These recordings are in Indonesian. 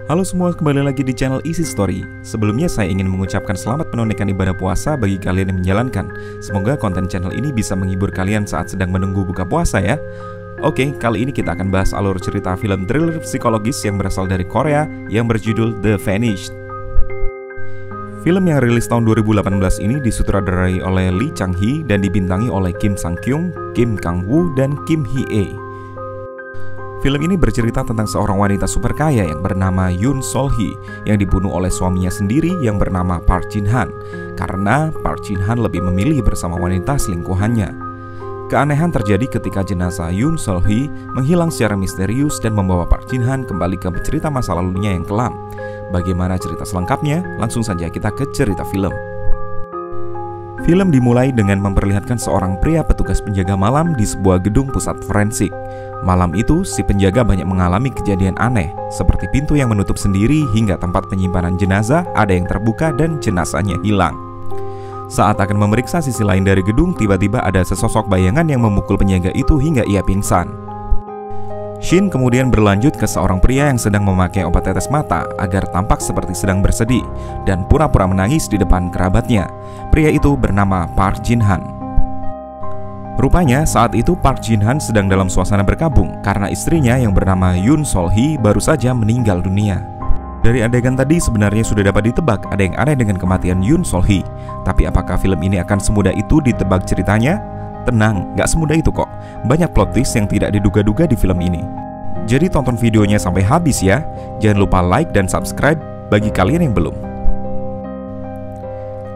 Halo semua, kembali lagi di channel Easy Story. Sebelumnya saya ingin mengucapkan selamat menunaikan ibadah puasa bagi kalian yang menjalankan. Semoga konten channel ini bisa menghibur kalian saat sedang menunggu buka puasa ya. Oke, kali ini kita akan bahas alur cerita film thriller psikologis yang berasal dari Korea yang berjudul The Vanished. Film yang rilis tahun 2018 ini disutradarai oleh Lee Chang-hee dan dibintangi oleh Kim Sang-kyung, Kim Kang-woo, dan Kim Hee-ae. Film ini bercerita tentang seorang wanita super kaya yang bernama Yoon Sol-hee yang dibunuh oleh suaminya sendiri yang bernama Park Jin-han karena Park Jin-han lebih memilih bersama wanita selingkuhannya. Keanehan terjadi ketika jenazah Yoon Sol-hee menghilang secara misterius dan membawa Park Jin-han kembali ke cerita masa lalunya yang kelam. Bagaimana cerita selengkapnya? Langsung saja kita ke cerita film. Film dimulai dengan memperlihatkan seorang pria petugas penjaga malam di sebuah gedung pusat forensik. Malam itu, si penjaga banyak mengalami kejadian aneh, seperti pintu yang menutup sendiri hingga tempat penyimpanan jenazah ada yang terbuka dan jenazahnya hilang. Saat akan memeriksa sisi lain dari gedung, tiba-tiba ada sesosok bayangan yang memukul penjaga itu hingga ia pingsan. Shin kemudian berlanjut ke seorang pria yang sedang memakai obat tetes mata agar tampak seperti sedang bersedih dan pura-pura menangis di depan kerabatnya. Pria itu bernama Park Jin-han. Rupanya saat itu Park Jin-han sedang dalam suasana berkabung karena istrinya yang bernama Yoon Sol-hee baru saja meninggal dunia. Dari adegan tadi sebenarnya sudah dapat ditebak ada yang aneh dengan kematian Yoon Sol-hee. Tapi apakah film ini akan semudah itu ditebak ceritanya? Tenang, gak semudah itu kok. Banyak plot twist yang tidak diduga-duga di film ini. Jadi tonton videonya sampai habis ya. Jangan lupa like dan subscribe bagi kalian yang belum.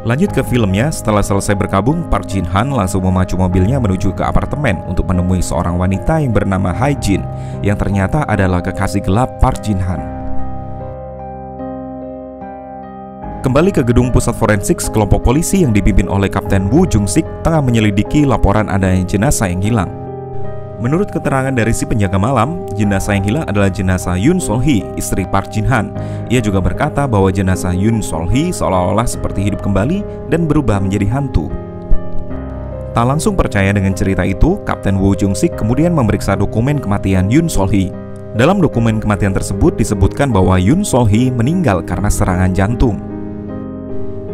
Lanjut ke filmnya, setelah selesai berkabung, Park Jin-han langsung memacu mobilnya menuju ke apartemen untuk menemui seorang wanita yang bernama Hae Jin, yang ternyata adalah kekasih gelap Park Jin-han. Kembali ke gedung pusat forensik, kelompok polisi yang dipimpin oleh Kapten Woo Jung-sik tengah menyelidiki laporan adanya jenazah yang hilang. Menurut keterangan dari si penjaga malam, jenazah yang hilang adalah jenazah Yoon Sol-hee, istri Park Jin-han. Ia juga berkata bahwa jenazah Yoon Sol-hee seolah-olah seperti hidup kembali dan berubah menjadi hantu. Tak langsung percaya dengan cerita itu, Kapten Woo Jung-sik kemudian memeriksa dokumen kematian Yoon Sol-hee. Dalam dokumen kematian tersebut disebutkan bahwa Yoon Sol-hee meninggal karena serangan jantung.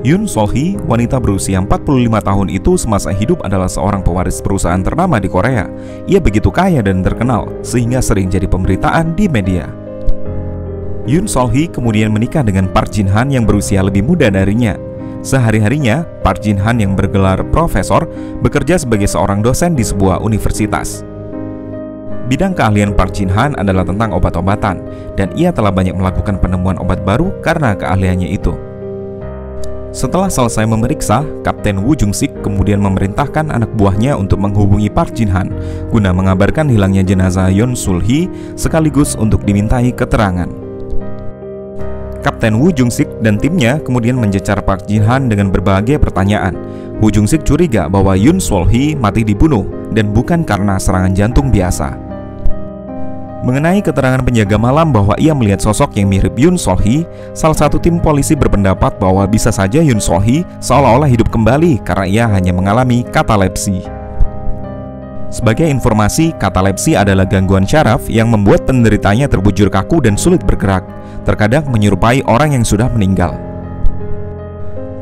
Yoon Sol-hee, wanita berusia 45 tahun itu semasa hidup adalah seorang pewaris perusahaan ternama di Korea. Ia begitu kaya dan terkenal, sehingga sering jadi pemberitaan di media. Yoon Sol-hee kemudian menikah dengan Park Jin-han yang berusia lebih muda darinya. Sehari-harinya, Park Jin-han yang bergelar profesor bekerja sebagai seorang dosen di sebuah universitas. Bidang keahlian Park Jin-han adalah tentang obat-obatan, dan ia telah banyak melakukan penemuan obat baru karena keahliannya itu. Setelah selesai memeriksa, Kapten Woo Jung-sik kemudian memerintahkan anak buahnya untuk menghubungi Park Jin-han guna mengabarkan hilangnya jenazah Yoon Sol-hee sekaligus untuk dimintai keterangan. Kapten Woo Jung-sik dan timnya kemudian mencecar Park Jin-han dengan berbagai pertanyaan. Woo Jung-sik curiga bahwa Yoon Sol-hee mati dibunuh dan bukan karena serangan jantung biasa. Mengenai keterangan penjaga malam bahwa ia melihat sosok yang mirip Yoon Sol-hee, salah satu tim polisi berpendapat bahwa bisa saja Yoon Sol-hee seolah-olah hidup kembali karena ia hanya mengalami katalepsi. Sebagai informasi, katalepsi adalah gangguan syaraf yang membuat penderitanya terbujur kaku dan sulit bergerak, terkadang menyerupai orang yang sudah meninggal.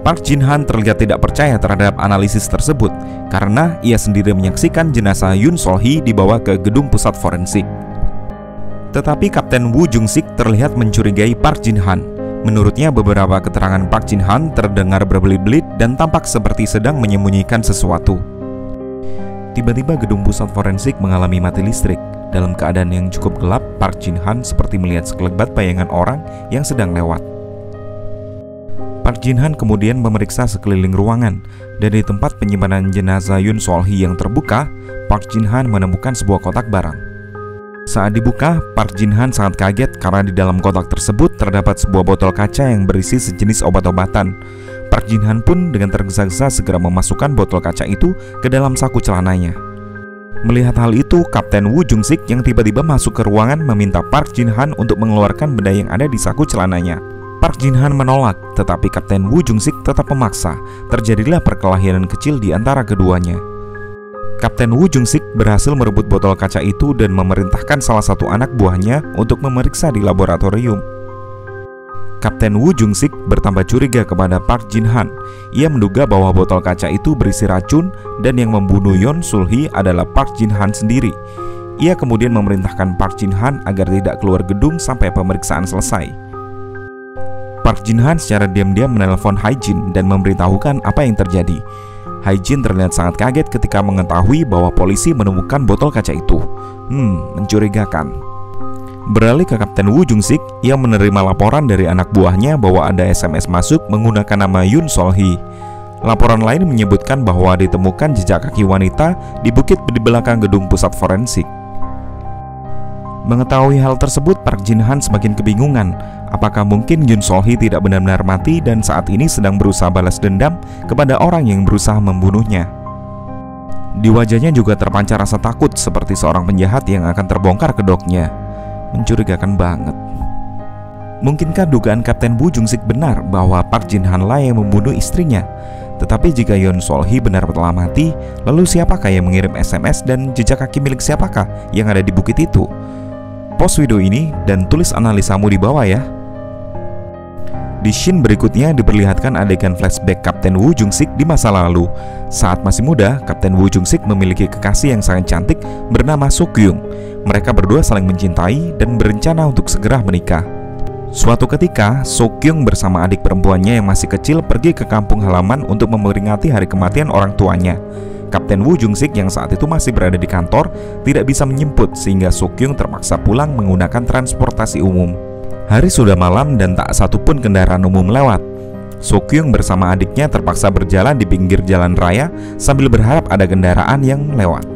Park Jin-han terlihat tidak percaya terhadap analisis tersebut karena ia sendiri menyaksikan jenazah Yoon Sol-hee dibawa ke gedung pusat forensik. Tetapi Kapten Woo Jung-sik terlihat mencurigai Park Jin-han. Menurutnya beberapa keterangan Park Jin-han terdengar berbelit-belit dan tampak seperti sedang menyembunyikan sesuatu. Tiba-tiba gedung pusat forensik mengalami mati listrik. Dalam keadaan yang cukup gelap, Park Jin-han seperti melihat sekelebat bayangan orang yang sedang lewat. Park Jin-han kemudian memeriksa sekeliling ruangan, dan di tempat penyimpanan jenazah Yoon Sol-hee yang terbuka, Park Jin-han menemukan sebuah kotak barang. Saat dibuka, Park Jin-han sangat kaget karena di dalam kotak tersebut terdapat sebuah botol kaca yang berisi sejenis obat-obatan. Park Jin-han pun dengan tergesa-gesa segera memasukkan botol kaca itu ke dalam saku celananya. Melihat hal itu, Kapten Woo Jung-sik yang tiba-tiba masuk ke ruangan meminta Park Jin-han untuk mengeluarkan benda yang ada di saku celananya. Park Jin-han menolak, tetapi Kapten Woo Jung-sik tetap memaksa. Terjadilah perkelahian kecil di antara keduanya. Kapten Woo Jung-sik berhasil merebut botol kaca itu dan memerintahkan salah satu anak buahnya untuk memeriksa di laboratorium. Kapten Woo Jung-sik bertambah curiga kepada Park Jin-han. Ia menduga bahwa botol kaca itu berisi racun dan yang membunuh Yoon Sul-hee adalah Park Jin-han sendiri. Ia kemudian memerintahkan Park Jin-han agar tidak keluar gedung sampai pemeriksaan selesai. Park Jin-han secara diam-diam menelpon Hae-jin dan memberitahukan apa yang terjadi. Hae-jin terlihat sangat kaget ketika mengetahui bahwa polisi menemukan botol kaca itu. Mencurigakan. Beralih ke Kapten Woo Jung-sik, ia menerima laporan dari anak buahnya bahwa ada SMS masuk menggunakan nama Yoon Sol-hee. Laporan lain menyebutkan bahwa ditemukan jejak kaki wanita di bukit di belakang gedung pusat forensik. Mengetahui hal tersebut, Park Jin-han semakin kebingungan. Apakah mungkin Yoon Sol-hee tidak benar-benar mati dan saat ini sedang berusaha balas dendam kepada orang yang berusaha membunuhnya? Di wajahnya juga terpancar rasa takut seperti seorang penjahat yang akan terbongkar kedoknya. Mencurigakan banget. Mungkinkah dugaan Kapten Woo Jung-sik benar bahwa Park Jin-han lah yang membunuh istrinya? Tetapi jika Yoon Sol-hee benar telah mati, lalu siapakah yang mengirim SMS dan jejak kaki milik siapakah yang ada di bukit itu? Post video ini dan tulis analisamu di bawah ya. Di scene berikutnya diperlihatkan adegan flashback Kapten Woo Jung-sik di masa lalu. Saat masih muda, Kapten Woo Jung-sik memiliki kekasih yang sangat cantik bernama Suk-kyung. Mereka berdua saling mencintai dan berencana untuk segera menikah. Suatu ketika, Suk-kyung bersama adik perempuannya yang masih kecil pergi ke kampung halaman untuk memperingati hari kematian orang tuanya. Kapten Woo Jung-sik yang saat itu masih berada di kantor tidak bisa menjemput sehingga Suk-kyung terpaksa pulang menggunakan transportasi umum. Hari sudah malam dan tak satupun kendaraan umum lewat. Suk-kyung bersama adiknya terpaksa berjalan di pinggir jalan raya sambil berharap ada kendaraan yang lewat.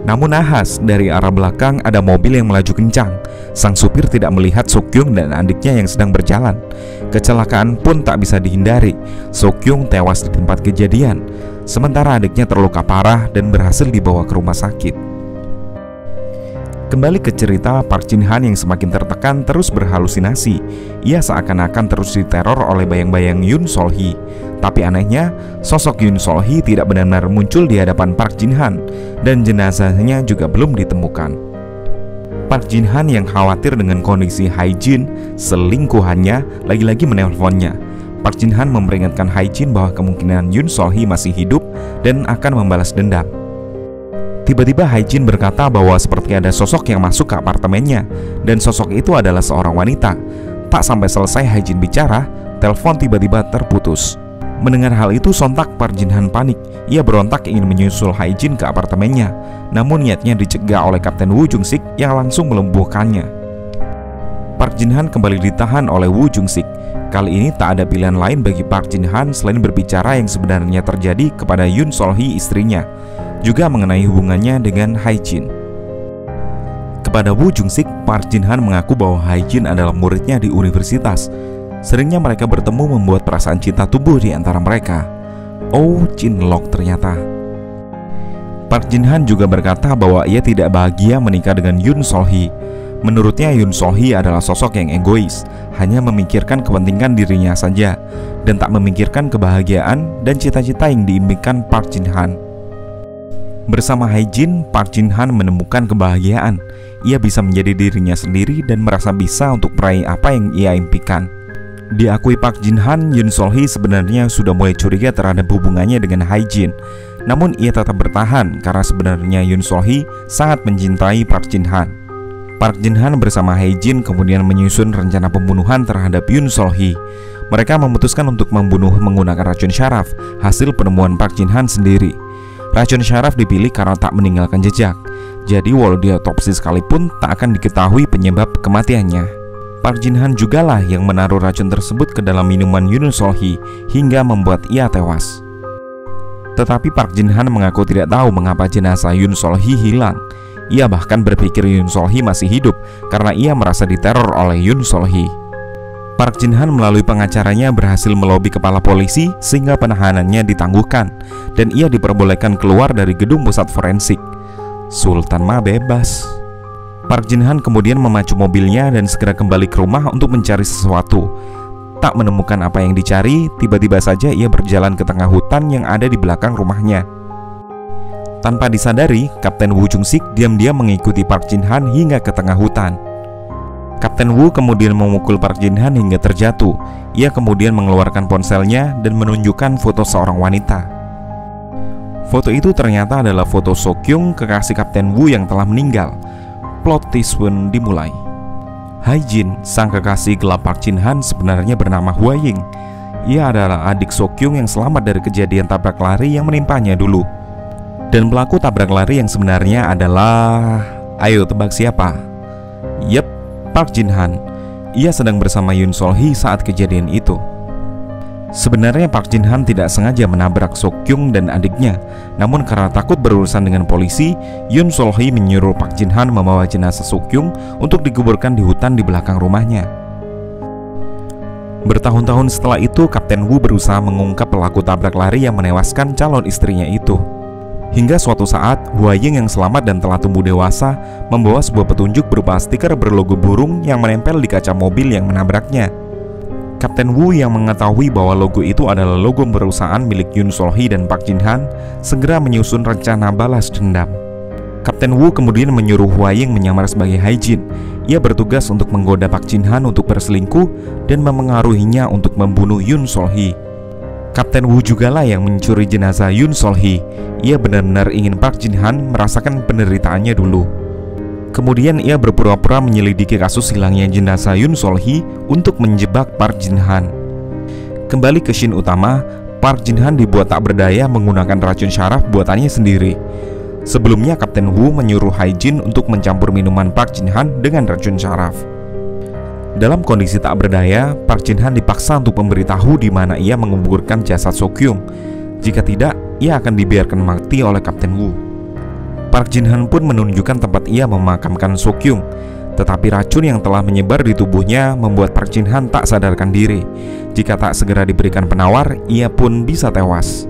Namun nahas, dari arah belakang ada mobil yang melaju kencang. Sang supir tidak melihat Suk-kyung dan adiknya yang sedang berjalan. Kecelakaan pun tak bisa dihindari. Suk-kyung tewas di tempat kejadian, sementara adiknya terluka parah dan berhasil dibawa ke rumah sakit. Kembali ke cerita, Park Jin-han yang semakin tertekan terus berhalusinasi. Ia seakan-akan terus diteror oleh bayang-bayang Yoon Sol-hee. Tapi anehnya, sosok Yoon Sol-hee tidak benar-benar muncul di hadapan Park Jin-han dan jenazahnya juga belum ditemukan. Park Jin-han yang khawatir dengan kondisi Hae-jin, selingkuhannya, lagi-lagi menelponnya. Park Jin-han memperingatkan Hae-jin bahwa kemungkinan Yoon Sol-hee masih hidup dan akan membalas dendam. Tiba-tiba Hae-jin berkata bahwa seperti ada sosok yang masuk ke apartemennya dan sosok itu adalah seorang wanita. Tak sampai selesai Hae-jin bicara, telepon tiba-tiba terputus. Mendengar hal itu sontak Park Jin-han panik. Ia berontak ingin menyusul Hae-jin ke apartemennya. Namun niatnya dicegah oleh Kapten Woo Jung-sik yang langsung melumpuhkannya. Park Jin-han kembali ditahan oleh Woo Jung-sik. Kali ini tak ada pilihan lain bagi Park Jin-han selain berbicara yang sebenarnya terjadi kepada Yoon Sol-hee istrinya, juga mengenai hubungannya dengan Hae-jin. Kepada Woo Jung-sik, Park Jin-han mengaku bahwa Hae-jin adalah muridnya di universitas. Seringnya mereka bertemu membuat perasaan cinta tumbuh di antara mereka. Oh, cinlok ternyata. Park Jin-han juga berkata bahwa ia tidak bahagia menikah dengan Yoon Sol-hee. Menurutnya Yoon Sol-hee adalah sosok yang egois, hanya memikirkan kepentingan dirinya saja, dan tak memikirkan kebahagiaan dan cita-cita yang diimpikan Park Jin-han. Bersama Hae-jin, Park Jin-han menemukan kebahagiaan. Ia bisa menjadi dirinya sendiri dan merasa bisa untuk meraih apa yang ia impikan. Diakui Park Jin-han, Yoon Sol-hee sebenarnya sudah mulai curiga terhadap hubungannya dengan Hae-jin. Namun ia tetap bertahan karena sebenarnya Yoon Sol-hee sangat mencintai Park Jin-han. Park Jin-han bersama Hae-jin kemudian menyusun rencana pembunuhan terhadap Yoon Sol-hee. Mereka memutuskan untuk membunuh menggunakan racun syaraf, hasil penemuan Park Jin-han sendiri. Racun syaraf dipilih karena tak meninggalkan jejak. Jadi walau diotopsi sekalipun tak akan diketahui penyebab kematiannya. Park Jin-han jugalah yang menaruh racun tersebut ke dalam minuman Yoon Sol-hee hingga membuat ia tewas. Tetapi Park Jin-han mengaku tidak tahu mengapa jenazah Yoon Sol-hee hilang. Ia bahkan berpikir Yoon Sol-hee masih hidup karena ia merasa diteror oleh Yoon Sol-hee. Park Jin-han melalui pengacaranya berhasil melobi kepala polisi sehingga penahanannya ditangguhkan dan ia diperbolehkan keluar dari gedung pusat forensik. Sultan mah bebas. Park Jin-han kemudian memacu mobilnya dan segera kembali ke rumah untuk mencari sesuatu. Tak menemukan apa yang dicari, tiba-tiba saja ia berjalan ke tengah hutan yang ada di belakang rumahnya. Tanpa disadari, Kapten Woo Jung-sik diam-diam mengikuti Park Jin-han hingga ke tengah hutan. Kapten Woo kemudian memukul Park Jin Han hingga terjatuh. Ia kemudian mengeluarkan ponselnya dan menunjukkan foto seorang wanita. Foto itu ternyata adalah foto Sokyung, kekasih Kapten Woo yang telah meninggal. Plot twist pun dimulai. Hae-jin, sang kekasih gelap Park Jin Han, sebenarnya bernama Hwa Ying. Ia adalah adik Sokyung yang selamat dari kejadian tabrak lari yang menimpanya dulu. Dan pelaku tabrak lari yang sebenarnya adalah... Ayo tebak siapa? Yep, Park Jin Han. Ia sedang bersama Yoon Sol-hee saat kejadian itu. Sebenarnya Park Jin Han tidak sengaja menabrak Sokyung dan adiknya. Namun karena takut berurusan dengan polisi, Yoon Sol-hee menyuruh Park Jin Han membawa jenazah Sokyung untuk dikuburkan di hutan di belakang rumahnya. Bertahun-tahun setelah itu, Kapten Woo berusaha mengungkap pelaku tabrak lari yang menewaskan calon istrinya itu. Hingga suatu saat, Hwa Ying yang selamat dan telah tumbuh dewasa membawa sebuah petunjuk berupa stiker berlogo burung yang menempel di kaca mobil yang menabraknya. Kapten Woo yang mengetahui bahwa logo itu adalah logo perusahaan milik Yoon Sol-hee dan Park Jin Han segera menyusun rencana balas dendam. Kapten Woo kemudian menyuruh Hwa Ying menyamar sebagai Hae-jin. Ia bertugas untuk menggoda Park Jin Han untuk berselingkuh dan memengaruhinya untuk membunuh Yoon Sol-hee. Kapten Woo jugalah yang mencuri jenazah Yoon Sol-hee. Ia benar-benar ingin Park Jin Han merasakan penderitaannya dulu. Kemudian ia berpura-pura menyelidiki kasus hilangnya jenazah Yoon Sol-hee untuk menjebak Park Jin Han. Kembali ke scene utama, Park Jin Han dibuat tak berdaya menggunakan racun syaraf buatannya sendiri. Sebelumnya Kapten Woo menyuruh Hae-jin untuk mencampur minuman Park Jin Han dengan racun syaraf. Dalam kondisi tak berdaya, Park Jin Han dipaksa untuk memberitahu di mana ia menguburkan jasad Sokyung. Jika tidak, ia akan dibiarkan mati oleh Kapten Woo. Park Jin Han pun menunjukkan tempat ia memakamkan Sokyung. Tetapi racun yang telah menyebar di tubuhnya membuat Park Jin Han tak sadarkan diri. Jika tak segera diberikan penawar, ia pun bisa tewas.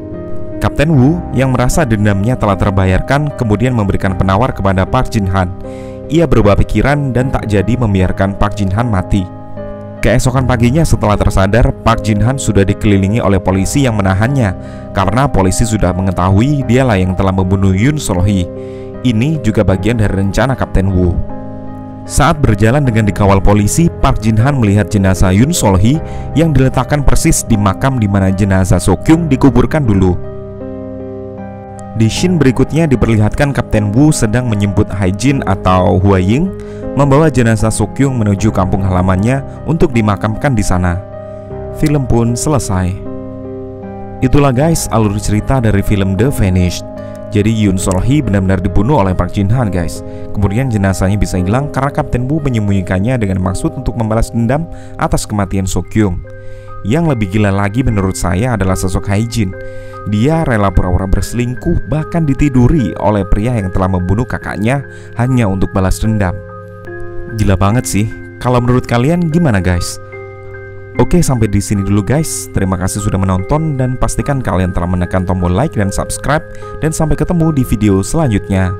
Kapten Woo yang merasa dendamnya telah terbayarkan kemudian memberikan penawar kepada Park Jin Han. Ia berubah pikiran dan tak jadi membiarkan Park Jin Han mati. Keesokan paginya setelah tersadar, Park Jin Han sudah dikelilingi oleh polisi yang menahannya karena polisi sudah mengetahui dialah yang telah membunuh Yoon Sol-hee. Ini juga bagian dari rencana Kapten Woo. Saat berjalan dengan dikawal polisi, Park Jin Han melihat jenazah Yoon Sol-hee yang diletakkan persis di makam di mana jenazah Sokyung dikuburkan dulu. Di scene berikutnya diperlihatkan Kapten Woo sedang menjemput Hae-jin atau Hwa Ying membawa jenazah Sokyung menuju kampung halamannya untuk dimakamkan di sana. Film pun selesai. Itulah guys alur cerita dari film The Vanished. Jadi Yoon Sol-hee benar-benar dibunuh oleh Park Jin Han guys. Kemudian jenazahnya bisa hilang karena Kapten Woo menyembunyikannya dengan maksud untuk membalas dendam atas kematian Sokyung. Yang lebih gila lagi menurut saya adalah sosok Hae-jin. Dia rela pura-pura berselingkuh bahkan ditiduri oleh pria yang telah membunuh kakaknya hanya untuk balas dendam. Gila banget sih. Kalau menurut kalian gimana guys? Oke, sampai di sini dulu guys. Terima kasih sudah menonton dan pastikan kalian telah menekan tombol like dan subscribe. Dan sampai ketemu di video selanjutnya.